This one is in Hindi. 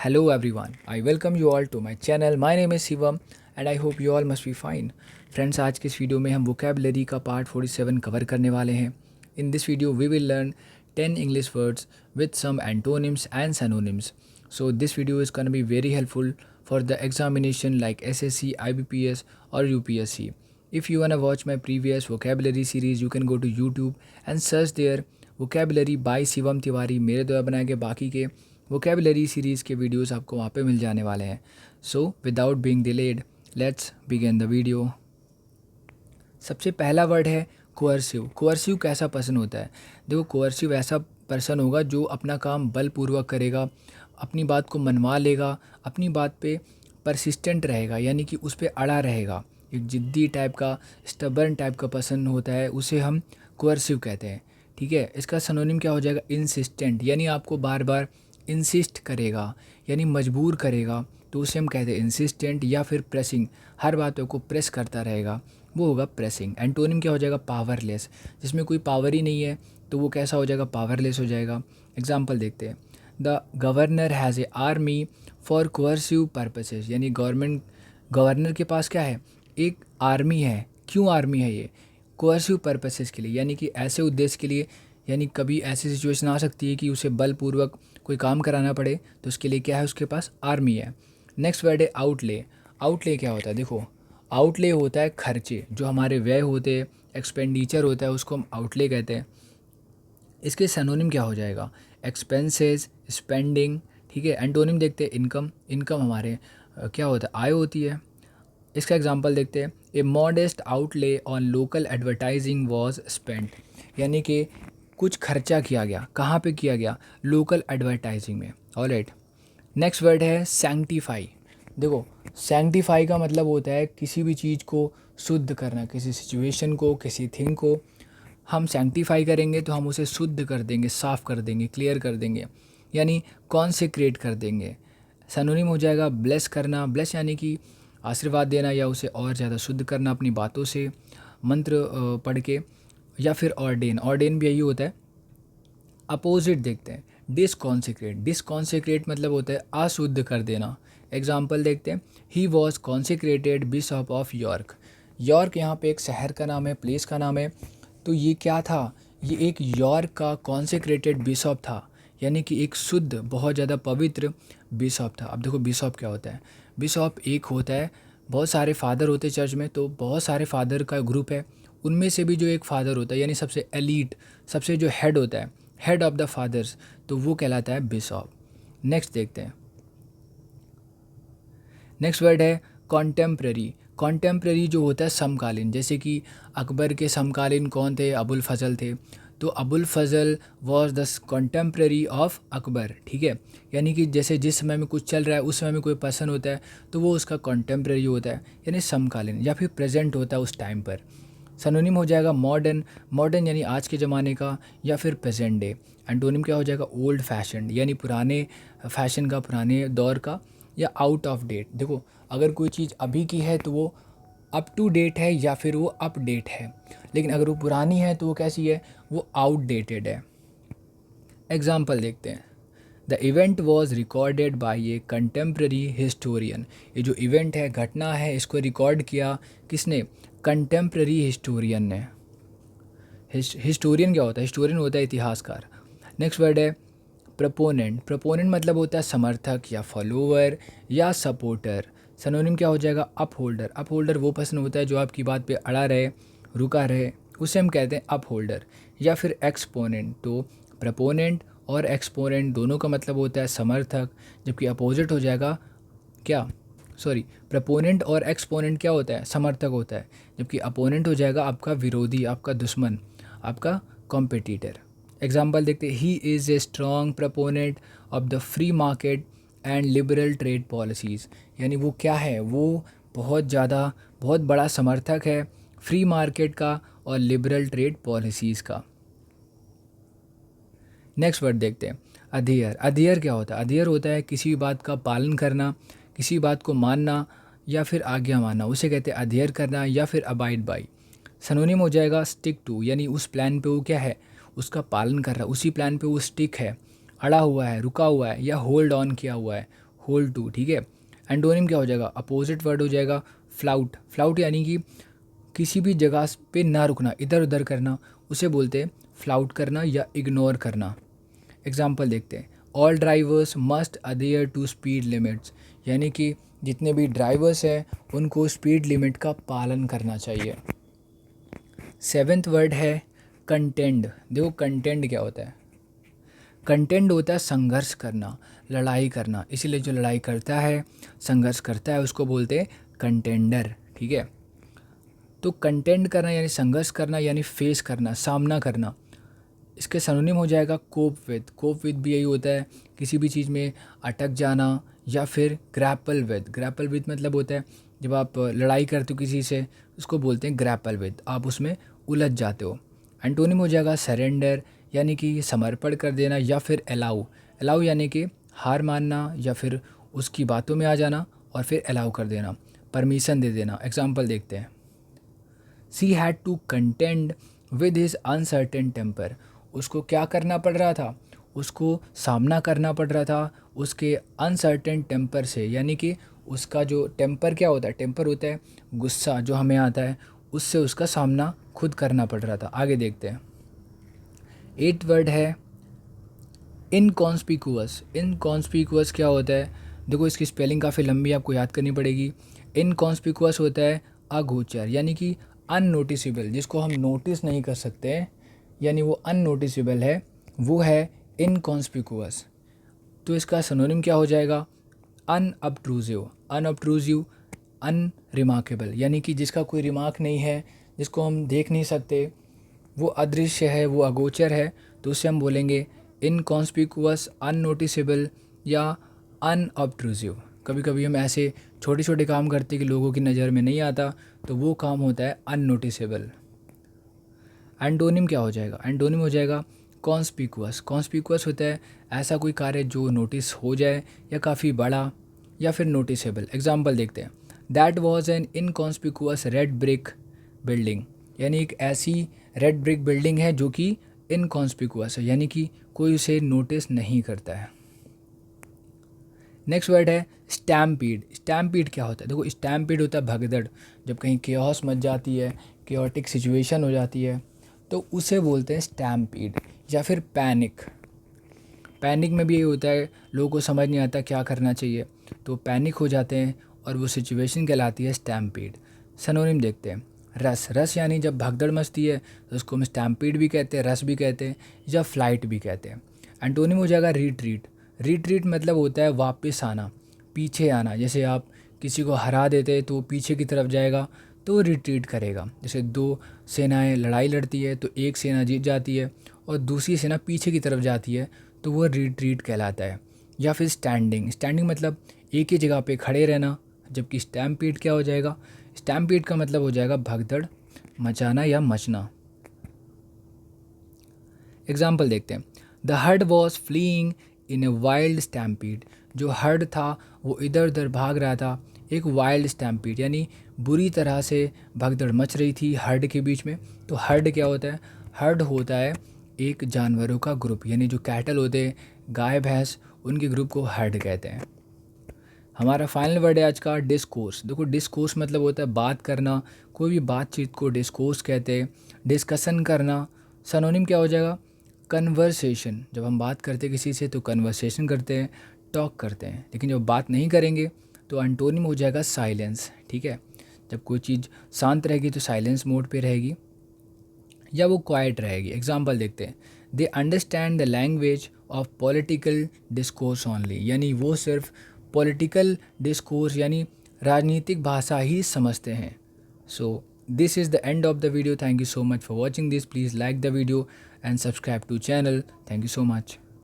Hello everyone, I welcome you all to my channel. My name is Shivam and I hope you all must be fine. Friends, आज के इस वीडियो में हम वोकेबलरी का पार्ट 47 कवर करने वाले हैं. In this video we will learn 10 English words with some antonyms and synonyms. So this video is going to be very helpful for the examination like SSC, IBPS or UPSC. If you want to watch my previous vocabulary series, you can go to YouTube and search there vocabulary by Shivam Tiwari. मेरे द्वारा बनाए गए बाकी के वोकेबलरी सीरीज़ के वीडियोस आपको वहाँ पे मिल जाने वाले हैं. So without being delayed let's begin the video. सबसे पहला वर्ड है कोअर्सिव. कोअर्सिव कैसा पर्सन होता है? देखो, कोअर्सिव ऐसा पर्सन होगा जो अपना काम बलपूर्वक करेगा, अपनी बात को मनवा लेगा, अपनी बात पे परसिस्टेंट रहेगा, यानी कि उस पर अड़ा रहेगा. एक ज़िद्दी टाइप का, स्टबर्न टाइप का पर्सन होता है, उसे हम कोअर्सिव कहते हैं. ठीक है. इसका सिनोनिम क्या हो जाएगा? इंसिस्टेंट, यानी आपको बार बार इंसिस्ट करेगा, यानी मजबूर करेगा, तो उसे हम कहते हैं इंसिस्टेंट. या फिर प्रेसिंग, हर बातों को प्रेस करता रहेगा, वो होगा प्रेसिंग. एंटोनिम क्या हो जाएगा? पावरलेस, जिसमें कोई पावर ही नहीं है तो वो कैसा हो जाएगा? पावरलेस हो जाएगा. एग्जाम्पल देखते हैं. The governor has a army for coercive purposes, यानी गवर्नर के पास क्या है? एक आर्मी है. क्यों आर्मी है ये? कोअर्सिव पर्पसेस के लिए, यानी कि ऐसे उद्देश्य के लिए. यानी कभी ऐसी सिचुएशन आ सकती है कि उसे बलपूर्वक कोई काम कराना पड़े, तो उसके लिए क्या है? उसके पास आर्मी है. नेक्स्ट वर्ड है आउटले. आउटले क्या होता है? देखो, आउटले होता है खर्चे, जो हमारे व्यय होते हैं, एक्सपेंडिचर होता है, उसको हम आउटले कहते हैं. इसके सिनोनिम क्या हो जाएगा? Expenses, spending. ठीक है. एंटोनिम देखते हैं इनकम. इनकम हमारे क्या होता है? आय होती है. इसका एग्जांपल देखते हैं. A modest outlay on local advertising was spent, यानी कि कुछ खर्चा किया गया. कहाँ पे किया गया? लोकल एडवर्टाइजिंग में. ऑलराइट. नेक्स्ट वर्ड है सैंक्टिफाई. देखो, सैंक्टिफाई का मतलब होता है किसी भी चीज़ को शुद्ध करना, किसी सिचुएशन को, किसी थिंग को हम सैंक्टिफाई करेंगे तो हम उसे शुद्ध कर देंगे, साफ़ कर देंगे, क्लियर कर देंगे, यानी कॉन्सेक्रेट कर देंगे. सिनोनिम हो जाएगा ब्लेस करना. ब्लेस यानी कि आशीर्वाद देना, या उसे और ज़्यादा शुद्ध करना अपनी बातों से, मंत्र पढ़ के. या फिर ऑर्डेन. ऑर्डेन भी यही होता है. अपोजिट देखते हैं. डिसकॉन्सेक्रेट. डिसकॉन्सेक्रेट मतलब होता है अशुद्ध कर देना. एग्जाम्पल देखते हैं. He was consecrated bishop of York. York यहाँ पे एक शहर का नाम है, प्लेस का नाम है. तो ये क्या था? ये एक यॉर्क का कॉन्सेक्रेटेड बिशप था, यानी कि एक शुद्ध, बहुत ज़्यादा पवित्र बिशप था. अब देखो, बिशप क्या होता है? बिशप एक होता है, बहुत सारे फादर होते हैं चर्च में, तो बहुत सारे फादर का ग्रुप है, उनमें से भी जो एक फादर होता है, यानी सबसे एलीट, सबसे जो हेड होता है, हेड ऑफ द फादर्स, तो वो कहलाता है बिशप. नेक्स्ट देखते हैं. नेक्स्ट वर्ड है कॉन्टेम्प्ररी. कॉन्टेम्प्ररी जो होता है समकालीन. जैसे कि अकबर के समकालीन कौन थे? अबुल फजल थे. तो Abul Fazal was the contemporary of Akbar. ठीक है. यानी कि जैसे जिस समय में कुछ चल रहा है, उस समय में कोई पर्सन होता है तो वो उसका कॉन्टेम्प्ररी होता है, यानी समकालीन, या फिर प्रेजेंट होता है उस टाइम पर. सिनोनिम हो जाएगा मॉडर्न. मॉडर्न यानी आज के ज़माने का, या फिर प्रेजेंट डे. एंटोनिम क्या हो जाएगा? ओल्ड फैशन, यानी पुराने फैशन का, पुराने दौर का, या आउट ऑफ डेट. देखो, अगर कोई चीज़ अभी की है तो वो अप टू डेट है, या फिर वो अपडेट है. लेकिन अगर वो पुरानी है तो वो कैसी है? वो आउटडेटेड है. एग्जाम्पल देखते हैं. The event was recorded by A contemporary historian. ये जो इवेंट है, घटना है, इसको रिकॉर्ड किया किसने? कंटेम्प्रेरी हिस्टोरियन ने. हिस्टोरियन क्या होता है? हिस्टोरियन होता है इतिहासकार. नेक्स्ट वर्ड है प्रपोनेंट. प्रपोनेंट मतलब होता है समर्थक, या फॉलोवर, या सपोर्टर. सिनोनिम क्या हो जाएगा? अपहोल्डर. अपहोल्डर वो पर्सन होता है जो आपकी बात पे अड़ा रहे, रुका रहे, उसे हम कहते हैं अपहोल्डर. या फिर एक्सपोनेंट. तो प्रपोनेंट और एक्सपोनेंट दोनों का मतलब होता है समर्थक, जबकि अपोजिट हो जाएगा क्या? प्रपोनेंट और एक्सपोनेंट क्या होता है? समर्थक होता है, जबकि अपोनेंट हो जाएगा आपका विरोधी, आपका दुश्मन, आपका कॉम्पिटिटर. एग्जाम्पल देखते हैं. He is a strong proponent of the free market and liberal trade policies. यानी वो क्या है? वो बहुत बड़ा समर्थक है फ्री मार्केट का और लिबरल ट्रेड पॉलिसीज़ का. नेक्स्ट वर्ड देखते हैं. अधेयर. अधेयर क्या होता है? अधेयर होता है किसी बात का पालन करना, किसी बात को मानना, या फिर आज्ञा मानना, उसे कहते हैं अधेयर करना, या फिर अबाइड बाई. सिनोनिम हो जाएगा स्टिक टू, यानी उस प्लान पे वो क्या है? उसका पालन कर रहा है, उसी प्लान पे वो स्टिक है, अड़ा हुआ है, रुका हुआ है, या होल्ड ऑन किया हुआ है, होल्ड टू, ठीक है। एंटोनिम क्या हो जाएगा, अपोजिट वर्ड हो जाएगा फ्लाउट। फ्लाउट यानी कि किसी भी जगह पे ना रुकना, इधर उधर करना, उसे बोलते हैं फ्लाउट करना या इग्नोर करना। एग्जाम्पल देखते हैं, all drivers must adhere to speed limits, यानी कि जितने भी ड्राइवर्स हैं उनको स्पीड लिमिट का पालन करना चाहिए। सेवेंथ वर्ड है कंटेंड। देखो कंटेंड क्या होता है, कंटेंट होता है संघर्ष करना, लड़ाई करना, इसीलिए जो लड़ाई करता है, संघर्ष करता है, उसको बोलते हैं कंटेंडर, ठीक है। तो कंटेंट करना यानी संघर्ष करना यानी फेस करना, सामना करना। इसके सिनोनिम हो जाएगा कोप विद। कोप विद भी यही होता है किसी भी चीज़ में अटक जाना, या फिर ग्रैपल विद। ग्रैपल विद मतलब होता है जब आप लड़ाई करते हो किसी से, उसको बोलते हैं ग्रैपल विद, आप उसमें उलझ जाते हो। एंटोनिम हो जाएगा सरेंडर, यानी कि समर्पण कर देना, या फिर अलाउ। अलाउ यानी कि हार मानना या फिर उसकी बातों में आ जाना और फिर अलाउ कर देना, परमिशन दे देना। एग्जाम्पल देखते हैं, she had to contend with his uncertain temper. उसको क्या करना पड़ रहा था, उसको सामना करना पड़ रहा था उसके अनसर्टेन टेम्पर से, यानी कि उसका जो टेम्पर क्या होता है, टेम्पर होता है गुस्सा जो हमें आता है, उससे उसका सामना खुद करना पड़ रहा था। आगे देखते हैं, 8th वर्ड है इनकॉन्स्पिकुअस। इनकॉन्स्पिकुअस क्या होता है, देखो इसकी स्पेलिंग काफ़ी लंबी आपको याद करनी पड़ेगी। इनकॉन्स्पिकुअस होता है अगोचर, यानी कि अननोटिसेबल, जिसको हम नोटिस नहीं कर सकते, यानी वो अननोटिसेबल है, वो है इनकॉन्स्पिकुअस। तो इसका सिनोनिम क्या हो जाएगा, अनअब्ट्रूजिव। अनअब्ट्रूजिव, अनरिमार्केबल, यानी कि जिसका कोई रिमार्क नहीं है, जिसको हम देख नहीं सकते, वो अदृश्य है, वो अगोचर है, तो उससे हम बोलेंगे इनकॉन्स्पिकुअस, अननोटिसेबल या अनअब्ट्रूजिव। कभी कभी हम ऐसे छोटे छोटे काम करते कि लोगों की नज़र में नहीं आता, तो वो काम होता है अननोटिसेबल। एंटोनिम क्या हो जाएगा, एंटोनिम हो जाएगा कॉन्स्पिकुअस। कॉन्स्पिकुअस होता है ऐसा कोई कार्य जो नोटिस हो जाए या काफ़ी बड़ा या फिर नोटिसेबल। एग्जाम्पल देखते हैं, that was an inconspicuous red brick building, यानी एक ऐसी रेड ब्रिक बिल्डिंग है जो कि इनकॉन्स्पिकुअस है, यानी कि कोई उसे नोटिस नहीं करता है। नेक्स्ट वर्ड है स्टैम्पीड। स्टैम्पीड क्या होता है, देखो स्टैम्पीड होता है भगदड़, जब कहीं केओस मच जाती है, केओटिक सिचुएशन हो जाती है, तो उसे बोलते हैं स्टैम्पीड। या फिर पैनिक। पैनिक में भी यही होता है, लोगों को समझ नहीं आता क्या करना चाहिए, तो पैनिक हो जाते हैं और वो सिचुएशन कहलाती है स्टैम्पीड। सिनोनिम देखते हैं, रस। रस यानी जब भगदड़ मचती है तो उसको हम स्टैम्पीड भी कहते हैं, रस भी कहते हैं, या फ्लाइट भी कहते हैं। एंटोनिम हो जाएगा रिट्रीट। रिट्रीट मतलब होता है वापस आना, पीछे आना। जैसे आप किसी को हरा देते हैं तो वो पीछे की तरफ जाएगा, तो रिट्रीट करेगा। जैसे दो सेनाएं लड़ाई लड़ती है तो एक सेना जीत जाती है और दूसरी सेना पीछे की तरफ जाती है, तो वो रिट्रीट कहलाता है। या फिर स्टैंडिंग। स्टैंडिंग मतलब एक ही जगह पे खड़े रहना, जबकि स्टैम्पीड क्या हो जाएगा, स्टैम्पीड का मतलब हो जाएगा भगदड़ मचाना या मचना। एग्जाम्पल देखते हैं, the heard was fleeing in a wild stampede. जो हर्ड था वो इधर उधर भाग रहा था, एक वाइल्ड स्टैम्पीड, यानी बुरी तरह से भगदड़ मच रही थी हर्ड के बीच में। तो हर्ड क्या होता है, हर्ड होता है एक जानवरों का ग्रुप, यानी जो कैटल होते हैं, गाय भैंस, उनके ग्रुप को हर्ड कहते हैं। हमारा फाइनल वर्ड है आज का डिस्कोर्स। देखो डिस्कोर्स मतलब होता है बात करना, कोई भी बातचीत को डिस्कोर्स कहते हैं, डिस्कशन करना। सिनोनिम क्या हो जाएगा, कन्वर्सेशन। जब हम बात करते हैं किसी से तो कन्वर्सेशन करते हैं, टॉक करते हैं। लेकिन जब बात नहीं करेंगे तो एंटोनिम हो जाएगा साइलेंस, ठीक है। जब कोई चीज़ शांत रहेगी तो साइलेंस मोड पे रहेगी या वो क्वाइट रहेगी। एग्जाम्पल देखते हैं, they understand the language of political discourse only, यानी वो सिर्फ पॉलिटिकल डिस्कोर्स यानी राजनीतिक भाषा ही समझते हैं। So this is the end of the video. Thank you so much for watching this. Please like the video and subscribe to channel. Thank you so much.